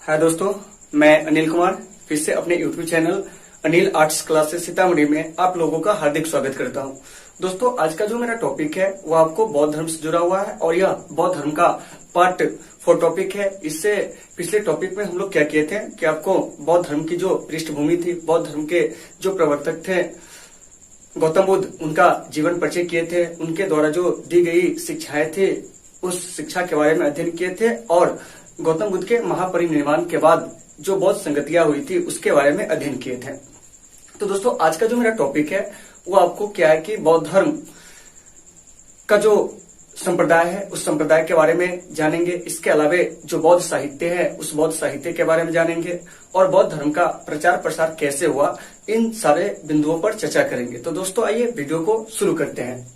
हाय दोस्तों, मैं अनिल कुमार फिर से अपने YouTube channel Anil arts classes Sitamarhi में आप लोगों का हार्दिक स्वागत करता हूं। दोस्तों, आज का जो मेरा टॉपिक है वो आपको बौद्ध धर्म से जुड़ा हुआ है और यह बौद्ध धर्म का पार्ट 4 टॉपिक है। इससे पिछले टॉपिक में हम लोग क्या किए थे कि आपको बौद्ध धर्म की जो पृष्ठभूमि थी, बौद्ध धर्म के जो प्रवर्तक थे गौतम बुद्ध, उनका जीवन परिचय किए थे, उनके द्वारा जो दी गई शिक्षाएं थी उस शिक्षा के बारे में अध्ययन किए थे और गौतम बुद्ध के महापरिनिर्वाण के बाद जो बौद्ध संगतियां हुई थी उसके बारे में अध्ययन किए थे। तो दोस्तों, आज का जो मेरा टॉपिक है वो आपको क्या है कि बौद्ध धर्म का जो संप्रदाय है उस संप्रदाय के बारे में जानेंगे। इसके अलावा जो बौद्ध साहित्य है उस बौद्ध साहित्य के बारे में जानेंगे और बौद्ध धर्म का प्रचार प्रसार कैसे हुआ, इन सारे बिंदुओं पर चर्चा करेंगे। तो दोस्तों, आइए वीडियो को शुरू करते हैं।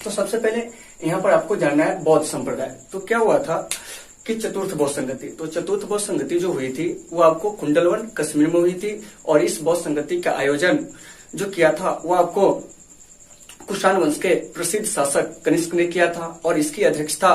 तो सबसे पहले यहाँ पर आपको जानना है बौद्ध संप्रदाय। तो क्या हुआ था कि चतुर्थ बौद्ध संगति, तो चतुर्थ बौद्ध संगति जो हुई थी वो आपको कुंडलवन कश्मीर में हुई थी और इस बौद्ध संगति का आयोजन जो किया था वो आपको कुषाण वंश के प्रसिद्ध शासक कनिष्क ने किया था और इसकी अध्यक्षता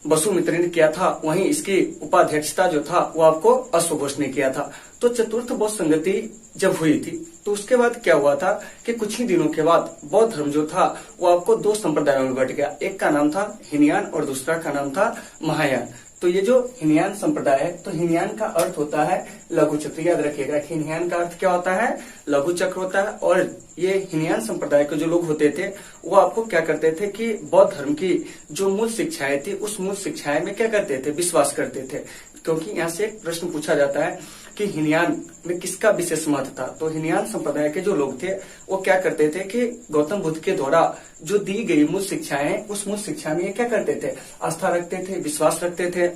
वसुमित्र ने किया था। वहीं इसकी उपाध्यक्षता जो था वो आपको अश्वघोष ने किया था। तो चतुर्थ बौद्ध संगति जब हुई थी तो उसके बाद क्या हुआ था कि कुछ ही दिनों के बाद बौद्ध धर्म जो था वो आपको 2 संप्रदायों में बट गया। एक का नाम था हीनयान और दूसरा का नाम था महायान। तो ये जो हीनयान संप्रदाय है, तो हीनयान का अर्थ होता है लघु चक्र। याद रखिएगा, हीनयान का अर्थ क्या होता है, लघु चक्र होता है। और ये हीनयान संप्रदाय के जो लोग होते थे वो आपको क्या करते थे कि बौद्ध धर्म की जो मूल शिक्षाएं थी उस मूल शिक्षाएं में क्या करते थे, विश्वास करते थे। क्योंकि यहाँ से एक प्रश्न पूछा जाता है कि हीनयान में किसका विशेष महत्व था। तो हीनयान संप्रदाय के जो लोग थे वो क्या करते थे कि गौतम बुद्ध के द्वारा जो दी गई मूल शिक्षाएं उस मूल शिक्षा में क्या करते थे, आस्था रखते थे, विश्वास रखते थे।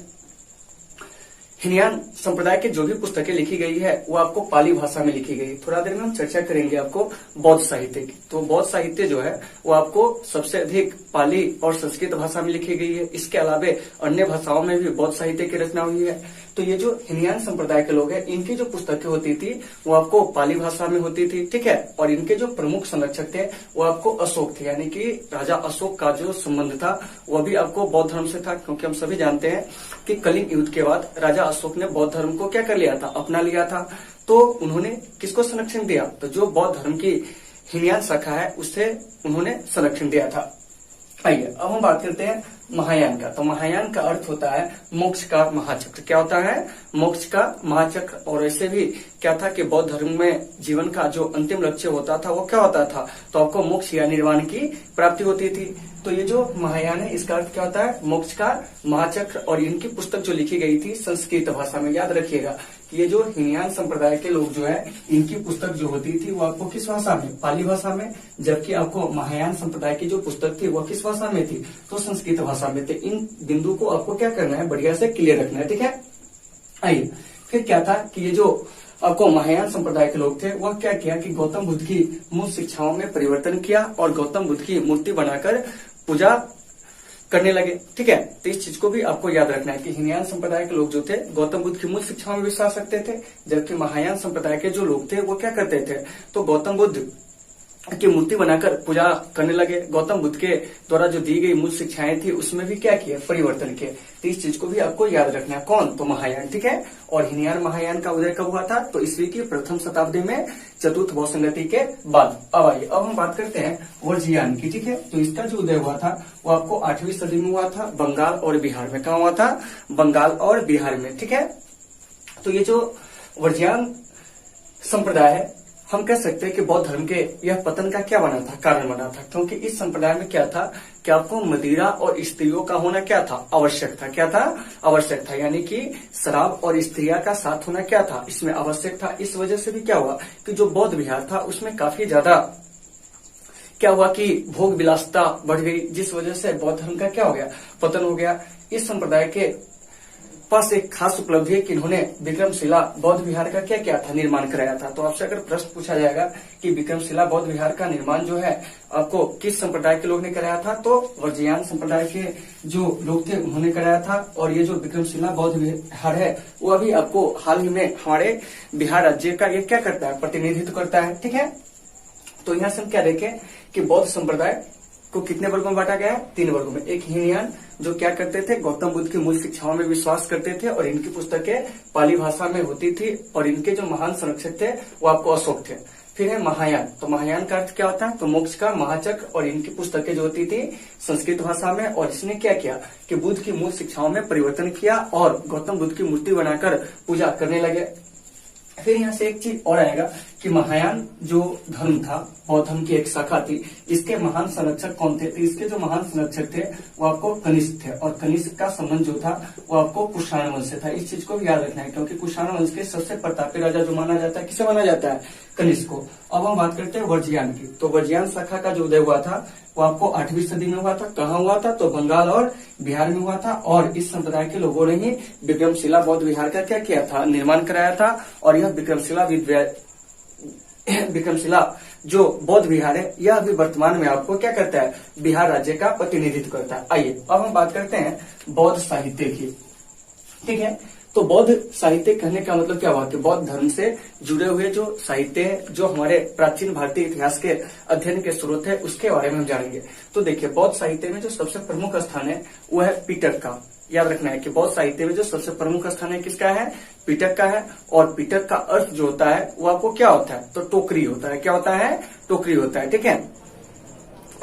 हीनयान संप्रदाय की जो भी पुस्तकें लिखी गई है वो आपको पाली भाषा में लिखी गई। थोड़ा देर में हम चर्चा करेंगे आपको बौद्ध साहित्य की। तो बौद्ध साहित्य जो है वो आपको सबसे अधिक पाली और संस्कृत भाषा में लिखी गई है। इसके अलावा अन्य भाषाओं में भी बौद्ध साहित्य की रचना हुई है। तो ये जो हीनयान संप्रदाय के लोग हैं इनकी जो पुस्तकें होती थी वो आपको पाली भाषा में होती थी, ठीक है। और इनके जो प्रमुख संरक्षक थे वो आपको अशोक थे, यानी कि राजा अशोक का जो संबंध था वो भी आपको बौद्ध धर्म से था। क्योंकि हम सभी जानते हैं कि कलिंग युद्ध के बाद राजा अशोक ने बौद्ध धर्म को क्या कर लिया था, अपना लिया था। तो उन्होंने किसको संरक्षण दिया, तो जो बौद्ध धर्म की हीनयान शाखा है उससे उन्होंने संरक्षण दिया था। आइए अब हम बात करते हैं महायान का। तो महायान का अर्थ होता है मोक्ष का महाचक्र। क्या होता है, मोक्ष का महाचक्र। और ऐसे भी क्या था कि बौद्ध धर्म में जीवन का जो अंतिम लक्ष्य होता था वो क्या होता था, तो आपको मोक्ष या निर्वाण की प्राप्ति होती थी। तो ये जो महायान है इसका अर्थ क्या होता है, मोक्ष का महाचक्र। और इनकी पुस्तक जो लिखी गई थी संस्कृत भाषा में। याद रखिएगा कि ये जो हीनयान संप्रदाय के लोग जो है इनकी पुस्तक जो होती थी वो आपको किस भाषा में, पाली भाषा में। जबकि आपको महायान संप्रदाय की जो पुस्तक थी वो किस भाषा में थी, तो संस्कृत भाषा में थे। इन बिंदु को आपको क्या करना है, बढ़िया से क्लियर रखना है, ठीक है। आइए फिर क्या था कि ये जो आपको महायान संप्रदाय के लोग थे वह क्या किया कि गौतम बुद्ध की मूल शिक्षाओं में परिवर्तन किया और गौतम बुद्ध की मूर्ति बनाकर पूजा करने लगे, ठीक है। तो इस चीज को भी आपको याद रखना है कि हीनयान संप्रदाय के लोग जो थे गौतम बुद्ध की मूल शिक्षाओं में विश्वास रखते थे, जबकि महायान संप्रदाय के जो लोग थे वो क्या करते थे, तो गौतम बुद्ध की मूर्ति बनाकर पूजा करने लगे। गौतम बुद्ध के द्वारा जो दी गई मूल शिक्षाएं थी उसमें भी क्या किया, परिवर्तन किए। तो इस चीज को भी आपको याद रखना है। कौन, तो महायान, ठीक है। और हीनयान महायान का उदय कब हुआ था, तो ईस्वी की प्रथम शताब्दी में चतुर्थ बौद्ध संगति के बाद। अब आइए अब हम बात करते हैं वर्जियान की, ठीक है। तो इसका जो उदय हुआ था वो आपको 8वीं सदी में हुआ था बंगाल और बिहार में। कहा हुआ था, बंगाल और बिहार में, ठीक है। तो ये जो वर्जियान संप्रदाय है हम कह सकते हैं कि बौद्ध धर्म के यह पतन का क्या बना था, कारण बना था। क्योंकि इस संप्रदाय में क्या था कि आपको मदिरा और स्त्रियों का होना क्या था, आवश्यक था। क्या था, आवश्यक था। यानी कि शराब और स्त्रियां का साथ होना क्या था, इसमें आवश्यक था। इस वजह से भी क्या हुआ कि जो बौद्ध विहार था उसमें काफी ज्यादा क्या हुआ कि भोग विलासिता बढ़ गई, जिस वजह से बौद्ध धर्म का क्या हो गया, पतन हो गया। इस संप्रदाय के पास एक खास उपलब्धि है कि इन्होंने विक्रमशिला बौद्ध विहार का क्या किया था, निर्माण कराया था। तो आपसे अगर प्रश्न पूछा जाएगा कि विक्रमशिला बौद्ध विहार का निर्माण जो है आपको किस संप्रदाय के लोग ने कराया था, तो वर्जियान संप्रदाय के जो लोग थे उन्होंने कराया था। और ये जो विक्रमशिला बौद्ध विहार है वो अभी आपको हाल ही में हमारे बिहार राज्य का ये क्या करता है, प्रतिनिधित्व करता है, ठीक है। तो यहाँ से हम क्या देखें कि बौद्ध संप्रदाय को कितने वर्गों में बांटा गया है? 3 वर्गों में। एक हीनयान जो क्या करते थे, गौतम बुद्ध की मूल शिक्षाओं में विश्वास करते थे और इनकी पुस्तकें पाली भाषा में होती थी और इनके जो महान संरक्षक थे वो आपको अशोक थे। फिर है महायान। तो महायान का अर्थ क्या होता है? तो मोक्ष का महाचक्र, और इनकी पुस्तकें जो होती थी संस्कृत भाषा में, और इसने क्या किया कि बुद्ध की मूल शिक्षाओं में परिवर्तन किया और गौतम बुद्ध की मूर्ति बनाकर पूजा करने लगे। फिर यहाँ से एक चीज और आएगा कि महायान जो धर्म था, बौद्ध धर्म की एक शाखा थी, इसके महान संरक्षक कौन थे? तो इसके जो महान संरक्षक थे वो आपको कनिष्क थे, और कनिष्क का संबंध जो था वो आपको कुषाण वंश से था। इस चीज को भी याद रखना है, क्योंकि कुषाण वंश के सबसे प्रतापी राजा जो माना जाता है, किसे माना जाता है? कनिष्क को। अब हम बात करते हैं वर्जयान की। तो वर्जयान शाखा का जो उदय हुआ था वो आपको 8वीं सदी में हुआ था। कहाँ हुआ था? तो बंगाल और बिहार में हुआ था, और इस संप्रदाय के लोगों ने ही विक्रमशिला बौद्ध विहार का क्या किया था? निर्माण कराया था। और यह विक्रमशिला जो बौद्ध विहार है, यह अभी वर्तमान में आपको क्या करता है? बिहार राज्य का प्रतिनिधित्व करता है। आइए अब हम बात करते हैं बौद्ध साहित्य की। ठीक है, तो बौद्ध साहित्य कहने का मतलब क्या हुआ कि बौद्ध धर्म से जुड़े हुए जो साहित्य है, जो हमारे प्राचीन भारतीय इतिहास के अध्ययन के स्रोत है, उसके बारे में हम जानेंगे। तो देखिए, बौद्ध साहित्य में जो सबसे प्रमुख स्थान है वो है पिटक का। याद रखना है कि बौद्ध साहित्य में जो सबसे प्रमुख स्थान है किसका है? पिटक का है। और पिटक का अर्थ जो होता है वो आपको क्या होता है? तो टोकरी होता है। क्या होता है? टोकरी होता है। ठीक है,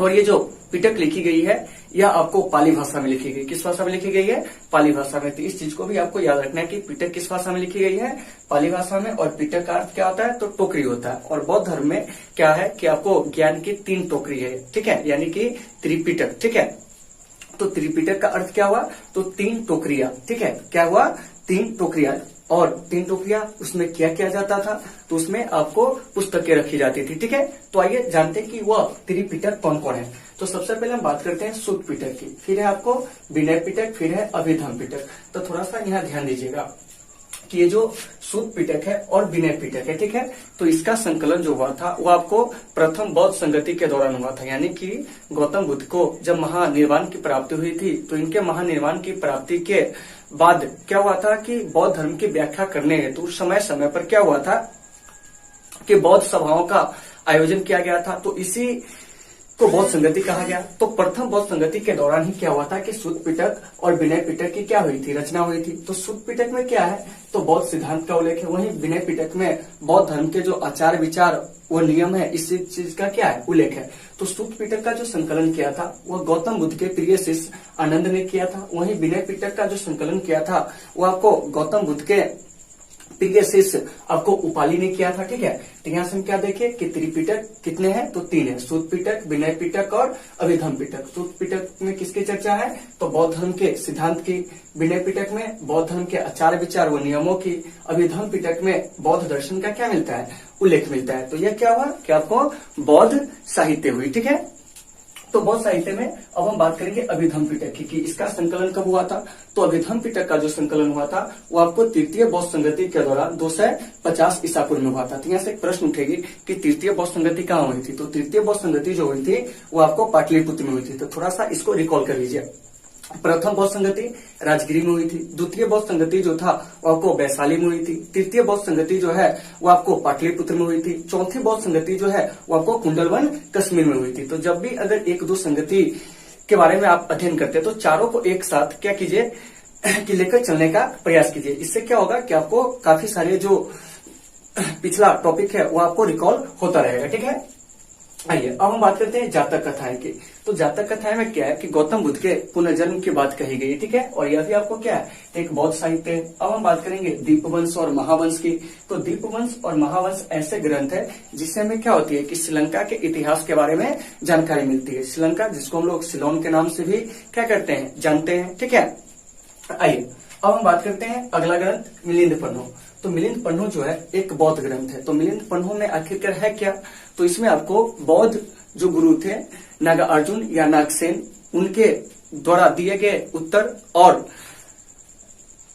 और ये जो पिटक लिखी गई है यह आपको पाली भाषा में लिखी गई। किस भाषा में लिखी गई है? पाली भाषा में। तो इस चीज को भी आपको याद रखना है कि पिटक किस भाषा में लिखी गई है? पाली भाषा में। और पिटक का अर्थ क्या होता है? तो टोकरी होता है। और बौद्ध धर्म में क्या है कि आपको ज्ञान की 3 टोकरी है। ठीक है, यानी कि त्रिपिटक। ठीक है, तो त्रिपिटक का अर्थ क्या हुआ? तो 3 टोकरियां। ठीक है, क्या हुआ? 3 टोकरियां। और 3 टोकरियां, उसमें क्या किया जाता था? तो उसमें आपको पुस्तकें रखी जाती थी। ठीक है, तो आइए जानते हैं कि वह त्रिपिटक कौन कौन है। तो सबसे पहले हम बात करते हैं सुत्त पिटक की, फिर है आपको विनय पिटक, फिर है अभिधम्म पिटक। तो थोड़ा सा यहाँ ध्यान दीजिएगा कि ये जो सुत्त पिटक है और विनय पिटक है, ठीक है, तो इसका संकलन जो हुआ था वो आपको प्रथम बौद्ध संगति के दौरान हुआ था। यानी कि गौतम बुद्ध को जब महानिर्वाण की प्राप्ति हुई थी, तो इनके महानिर्वाण की प्राप्ति के बाद क्या हुआ था कि बौद्ध धर्म की व्याख्या करने हेतु तो समय समय पर क्या हुआ था कि बौद्ध सभाओं का आयोजन किया गया था। तो इसी को बौद्ध संगति कहा गया। तो प्रथम बौद्ध संगति के दौरान ही क्या हुआ था कि सुत्त पिटक और विनय पिटक की क्या हुई थी? रचना हुई थी। तो सुत्त पिटक में क्या है? तो बौद्ध सिद्धांत का उल्लेख है। वहीं विनय पिटक में बौद्ध धर्म के जो आचार विचार वो नियम है, इस चीज का क्या है? उल्लेख है। तो सुत्त पिटक का जो संकलन किया था वह गौतम बुद्ध के प्रिय शिष्य आनंद ने किया था। वहीं विनय पिटक का जो संकलन किया था वो आपको गौतम बुद्ध के प्रिय शिष्य आपको उपाली ने किया था। ठीक है, तो यहाँ से हम क्या देखें कि त्रिपिटक कितने हैं? तो 3 है, सुत्त पिटक, विनय पिटक और अभिधम्म पिटक। सुत्त पिटक में किसकी चर्चा है? तो बौद्ध धर्म के सिद्धांत की। विनय पिटक में बौद्ध धर्म के आचार विचार व नियमों की। अभिधम्म पिटक में बौद्ध दर्शन का क्या मिलता है? उल्लेख मिलता है। तो यह क्या हुआ कि आपको बौद्ध साहित्य हुई। ठीक है, तो बौद्ध साहित्य में अब हम बात करेंगे अभिधम्म पिटक की इसका संकलन कब हुआ था। तो अभिधम्म पिटक का जो संकलन हुआ था वो आपको तृतीय बौद्ध संगति के दौरान 250 ईसा पूर्व में हुआ था। तो यहाँ से एक प्रश्न उठेगी कि तृतीय बौद्ध संगति कहाँ हुई थी? तो तृतीय बौद्ध संगति जो हुई थी वो आपको पाटलिपुत्र में हुई थी। तो थोड़ा सा इसको रिकॉल कर लीजिए। प्रथम बौद्ध संगति राजगिरी में हुई थी। द्वितीय बौद्ध संगति जो था वो आपको वैशाली में हुई थी। तृतीय बौद्ध संगति जो है वो आपको पाटलिपुत्र में हुई थी। चौथी बौद्ध संगति जो है वो आपको कुंडलवन कश्मीर में हुई थी। तो जब भी अगर 1-2 संगति के बारे में आप अध्ययन करते हैं तो चारों को एक साथ क्या कीजिए कि लेकर चलने का प्रयास कीजिए। इससे क्या होगा कि आपको काफी सारे जो पिछला टॉपिक है वो आपको रिकॉल होता रहेगा। ठीक है, आइए अब हम बात करते हैं जातक कथाएं की। तो जातक कथाएं में क्या है कि गौतम बुद्ध के पुनर्जन्म की बात कही गई। ठीक है, और यह भी आपको क्या है? एक बौद्ध साहित्य है। अब हम बात करेंगे दीपवंश और महावंश की। तो दीपवंश और महावंश ऐसे ग्रंथ है जिससे हमें क्या होती है कि श्रीलंका के इतिहास के बारे में जानकारी मिलती है। श्रीलंका जिसको हम लोग सिलोन के नाम से भी क्या करते हैं? जानते हैं। ठीक है, आइए अब हम बात करते हैं अगला ग्रंथ मिलिंद पन्हो। तो मिलिंद पन्हो जो है एक बौद्ध ग्रंथ है। तो मिलिंद पन्हो में आखिरकार है क्या? तो इसमें आपको बौद्ध जो गुरु थे नागार्जुन या नागसेन उनके द्वारा दिए गए उत्तर और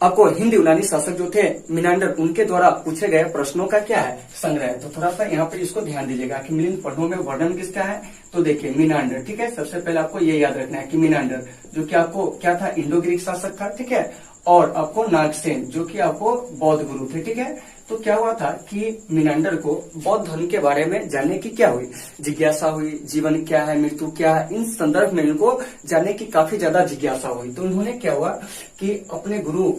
आपको हिंद यूनानी शासक जो थे मिनांडर उनके द्वारा पूछे गए प्रश्नों का क्या है? संग्रह। तो थोड़ा सा यहाँ पर इसको ध्यान दीजिएगा कि मिलिंद पन्हो में वर्णन किसका है? तो देखिए मिनांडर। ठीक है, सबसे पहले आपको ये याद रखना है कि मिनांडर जो कि आपको क्या था? इंडो ग्रीक शासक था। ठीक है, और आपको नागसेन जो कि आपको बौद्ध गुरु थे। ठीक है, तो क्या हुआ था कि मीनांडर को बौद्ध धर्म के बारे में जानने की क्या हुई, जिज्ञासा हुई। जीवन क्या है, मृत्यु क्या है, इन संदर्भ में इनको जानने की काफी ज्यादा जिज्ञासा हुई। तो इन्होंने क्या हुआ कि अपने गुरु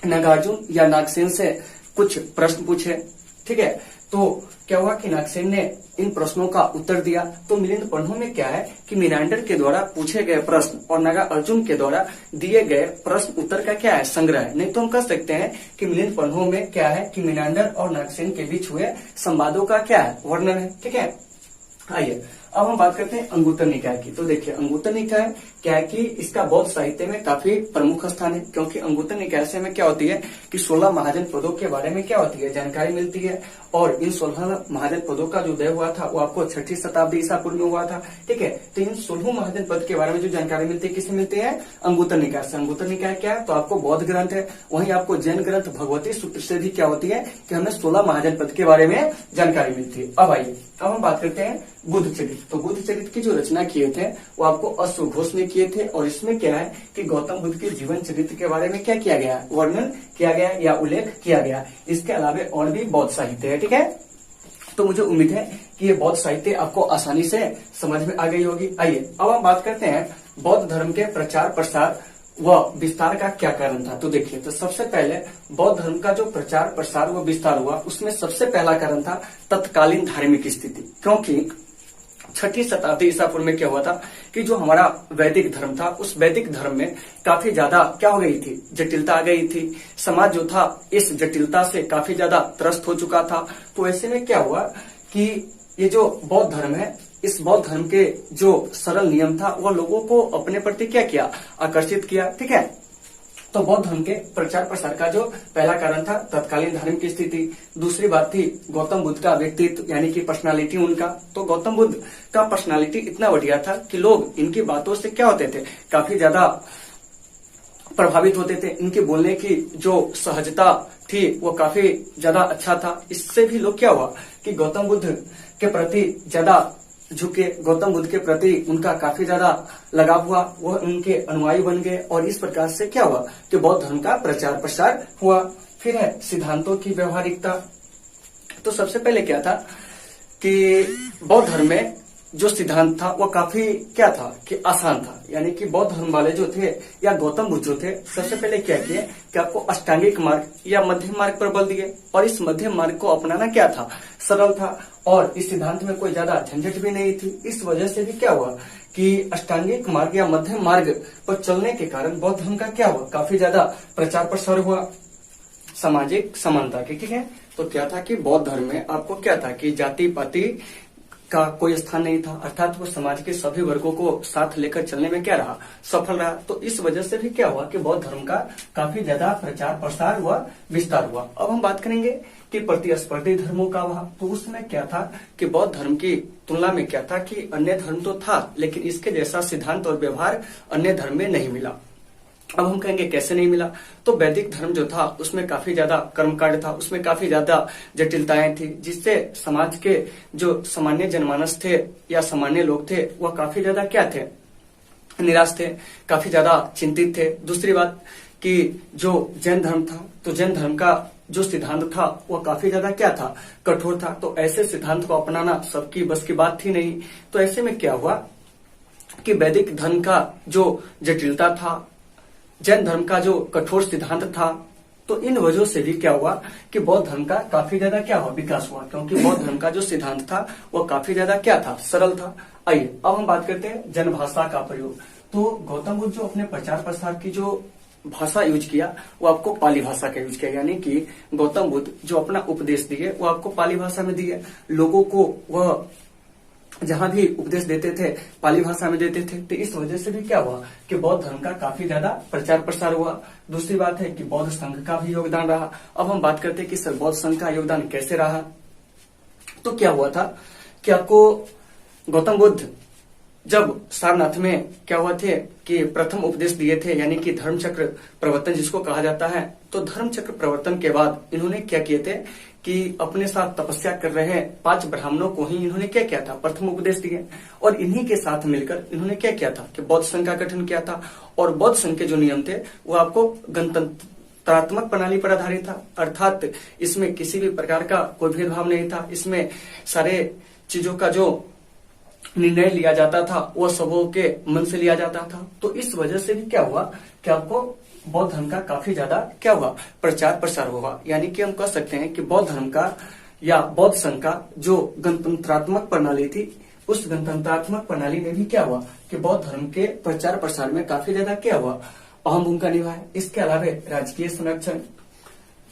नागार्जुन या नागसेन से कुछ प्रश्न पूछे। ठीक है, तो क्या हुआ कि नागसेन ने इन प्रश्नों का उत्तर दिया। तो मिलिंद पन्हों में क्या है कि मीनांडर के द्वारा पूछे गए प्रश्न और नागार्जुन के द्वारा दिए गए प्रश्न उत्तर का क्या है, संग्रह है। नहीं तो हम कह सकते हैं कि मिलिंद पन्हों में क्या है कि मीनांडर और नागसेन के बीच हुए संवादों का क्या है, वर्णन है। ठीक है, आइए अब हम बात करते हैं अंगुत्तर निकाय की। तो देखिए अंगुत्तर निकाय क्या है कि इसका बौद्ध साहित्य में काफी प्रमुख स्थान है, क्योंकि अंगुत्तर निकाय से हमें क्या होती है कि 16 महाजन पदों के बारे में क्या होती है, जानकारी मिलती है। और इन 16 महाजन पदों का जो उदय हुआ था वो आपको 6ठी शताब्दी ईसा पूर्व में हुआ था। ठीक है, तो इन 16 महाजन पद के बारे में जो जानकारी मिलती है किससे मिलती है, अंगुत्तर निकाय से। अंगुत्तर निकाय क्या है, तो आपको बौद्ध ग्रंथ है, वहीं आपको जैन ग्रंथ भगवती सूत्र से भी क्या होती है कि हमें 16 महाजन पद के बारे में जानकारी मिलती है। अब आइए अब हम बात करते हैं बुद्ध चरित्र। तो बुद्ध चरित्र की जो रचना किए थे वो आपको अश्व घोष ने किए थे, और इसमें क्या है कि गौतम बुद्ध के जीवन चरित्र के बारे में क्या किया गया है, वर्णन किया गया या उल्लेख किया गया। इसके अलावा और भी बौद्ध साहित्य है। ठीक है, तो मुझे उम्मीद है कि ये बौद्ध साहित्य आपको आसानी से समझ में आ गई होगी। आइए अब हम बात करते हैं बौद्ध धर्म के प्रचार प्रसार व विस्तार का क्या कारण था। तो देखिए, तो सबसे पहले बौद्ध धर्म का जो प्रचार प्रसार व विस्तार हुआ उसमें सबसे पहला कारण था तत्कालीन धार्मिक स्थिति। क्योंकि 6ठी शताब्दी ईसा पूर्व में क्या हुआ था कि जो हमारा वैदिक धर्म था उस वैदिक धर्म में काफी ज्यादा क्या हो गई थी, जटिलता आ गई थी। समाज जो था इस जटिलता से काफी ज्यादा त्रस्त हो चुका था। तो ऐसे में क्या हुआ कि ये जो बौद्ध धर्म है, इस बौद्ध धर्म के जो सरल नियम था वो लोगों को अपने प्रति क्या किया, आकर्षित किया। ठीक है, तो बौद्ध धर्म के प्रचार प्रसार का जो पहला कारण था तत्कालीन धार्मिक स्थिति। दूसरी बात थी गौतम बुद्ध का व्यक्तित्व यानी कि पर्सनालिटी उनका। तो गौतम बुद्ध का पर्सनालिटी इतना बढ़िया था कि लोग इनकी बातों से क्या होते थे, काफी ज्यादा प्रभावित होते थे। इनके बोलने की जो सहजता थी वो काफी ज्यादा अच्छा था। इससे भी लोग क्या हुआ कि गौतम बुद्ध के प्रति ज्यादा झुके, गौतम बुद्ध के प्रति उनका काफी ज्यादा लगाव हुआ, वह उनके अनुयायी बन गए। और इस प्रकार से क्या हुआ कि बौद्ध धर्म का प्रचार प्रसार हुआ। फिर है सिद्धांतों की व्यवहारिकता। तो सबसे पहले क्या था कि बौद्ध धर्म में जो सिद्धांत था वो काफी क्या था कि आसान था। यानी कि बौद्ध धर्म वाले जो थे या गौतम बुद्ध जो थे, सबसे पहले क्या किए कि आपको अष्टांगिक मार्ग या मध्यम मार्ग पर बल दिए। और इस मध्यम मार्ग को अपनाना क्या था, सरल था। और इस सिद्धांत में कोई ज्यादा झंझट भी नहीं थी। इस वजह से भी क्या हुआ कि अष्टांगिक मार्ग या मध्यम मार्ग पर चलने के कारण बौद्ध धर्म का क्या हुआ, काफी ज्यादा प्रचार प्रसार हुआ। सामाजिक समानता की, ठीक है, तो क्या था कि बौद्ध धर्म में आपको क्या था कि जाति पाति का कोई स्थान नहीं था, अर्थात वो समाज के सभी वर्गों को साथ लेकर चलने में क्या रहा, सफल रहा। तो इस वजह से भी क्या हुआ कि बौद्ध धर्म का काफी ज्यादा प्रचार प्रसार व विस्तार हुआ। अब हम बात करेंगे कि प्रतिस्पर्धी धर्मों का हुआ। तो उसमें क्या था कि बौद्ध धर्म की तुलना में क्या था कि अन्य धर्म तो था लेकिन इसके जैसा सिद्धांत और व्यवहार अन्य धर्म में नहीं मिला। अब हम कहेंगे कैसे नहीं मिला, तो वैदिक धर्म जो था उसमें काफी ज्यादा कर्मकांड था, उसमें काफी ज्यादा जटिलताएं थी, जिससे समाज के जो सामान्य जनमानस थे या सामान्य लोग थे वह काफी ज्यादा क्या थे, निराश थे, काफी ज्यादा चिंतित थे। दूसरी बात कि जो जैन धर्म था, तो जैन धर्म का जो सिद्धांत था वह काफी ज्यादा क्या था, कठोर था। तो ऐसे सिद्धांत को अपनाना सबकी बस की बात थी नहीं। तो ऐसे में क्या हुआ कि वैदिक धर्म का जो जटिलता था, जैन धर्म का जो कठोर सिद्धांत था, तो इन वजहों से भी क्या हुआ कि बौद्ध धर्म का काफी ज्यादा क्या हुआ, विकास हुआ। क्योंकि बौद्ध धर्म का जो सिद्धांत था वह काफी ज्यादा क्या था, सरल था। आइए अब हम बात करते हैं जनभाषा का प्रयोग। तो गौतम बुद्ध जो अपने प्रचार प्रसार की जो भाषा यूज किया वो आपको पाली भाषा का यूज किया। यानी कि गौतम बुद्ध जो अपना उपदेश दिए वो आपको पाली भाषा में दिए। लोगों को वह जहां भी उपदेश देते थे पाली भाषा में देते थे। तो इस वजह से भी क्या हुआ कि बौद्ध धर्म का काफी ज्यादा प्रचार प्रसार हुआ। दूसरी बात है कि बौद्ध संघ का भी योगदान रहा। अब हम बात करते हैं कि सर बौद्ध संघ का योगदान कैसे रहा। तो क्या हुआ था कि आपको गौतम बुद्ध जब सारनाथ में क्या हुआ थे कि प्रथम उपदेश दिए थे, यानी कि धर्म चक्र प्रवर्तन जिसको कहा जाता है। तो धर्म चक्र प्रवर्तन के बाद इन्होंने क्या किए थे कि अपने साथ तपस्या कर रहे 5 ब्राह्मणों को ही इन्होंने क्या किया था, प्रथम उपदेश दिए। और इन्हीं के साथ मिलकर इन्होंने क्या किया था कि बौद्ध संघ का गठन किया था। और बौद्ध संघ के जो नियम थे वो आपको गणतंत्र गणतंत्रात्मक प्रणाली पर आधारित था, अर्थात इसमें किसी भी प्रकार का कोई भेदभाव नहीं था। इसमें सारे चीजों का जो निर्णय लिया जाता था वो सबों के मन से लिया जाता था। तो इस वजह से भी क्या हुआ कि आपको बौद्ध धर्म का काफी ज्यादा क्या हुआ, प्रचार प्रसार हुआ। यानी कि हम कह सकते हैं कि बौद्ध धर्म का या बौद्ध संघ का जो गणतंत्रात्मक प्रणाली थी, उस गणतंत्रात्मक प्रणाली में भी क्या हुआ कि बौद्ध धर्म के प्रचार प्रसार में काफी ज्यादा क्या हुआ, अहम भूमिका निभाई। इसके अलावा राजकीय संरक्षण,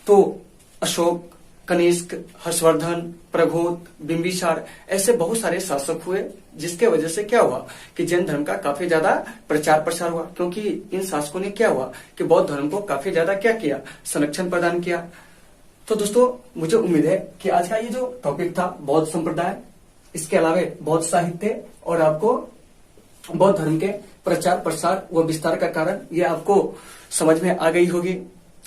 तो अशोक, कनिष्क, हर्षवर्धन, प्रघोत, बिंबिसार ऐसे बहुत सारे शासक हुए, जिसके वजह से क्या हुआ कि जैन धर्म का काफी ज्यादा प्रचार प्रसार हुआ, क्योंकि इन शासकों ने क्या हुआ कि बौद्ध धर्म को काफी ज्यादा क्या किया, संरक्षण प्रदान किया। तो दोस्तों मुझे उम्मीद है कि आज का ये जो टॉपिक था बौद्ध संप्रदाय, इसके अलावा बौद्ध साहित्य और आपको बौद्ध धर्म के प्रचार प्रसार व विस्तार का कारण, ये आपको समझ में आ गई होगी।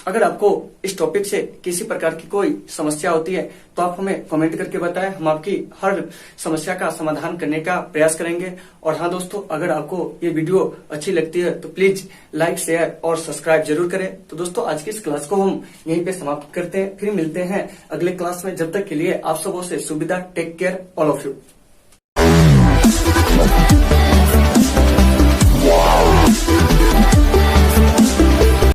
अगर आपको इस टॉपिक से किसी प्रकार की कोई समस्या होती है तो आप हमें कमेंट करके बताएं, हम आपकी हर समस्या का समाधान करने का प्रयास करेंगे। और हाँ दोस्तों, अगर आपको ये वीडियो अच्छी लगती है तो प्लीज लाइक, शेयर और सब्सक्राइब जरूर करें। तो दोस्तों आज की इस क्लास को हम यहीं पे समाप्त करते हैं, फिर मिलते हैं अगले क्लास में। जब तक के लिए आप सबों से सुविधा, take care all of you.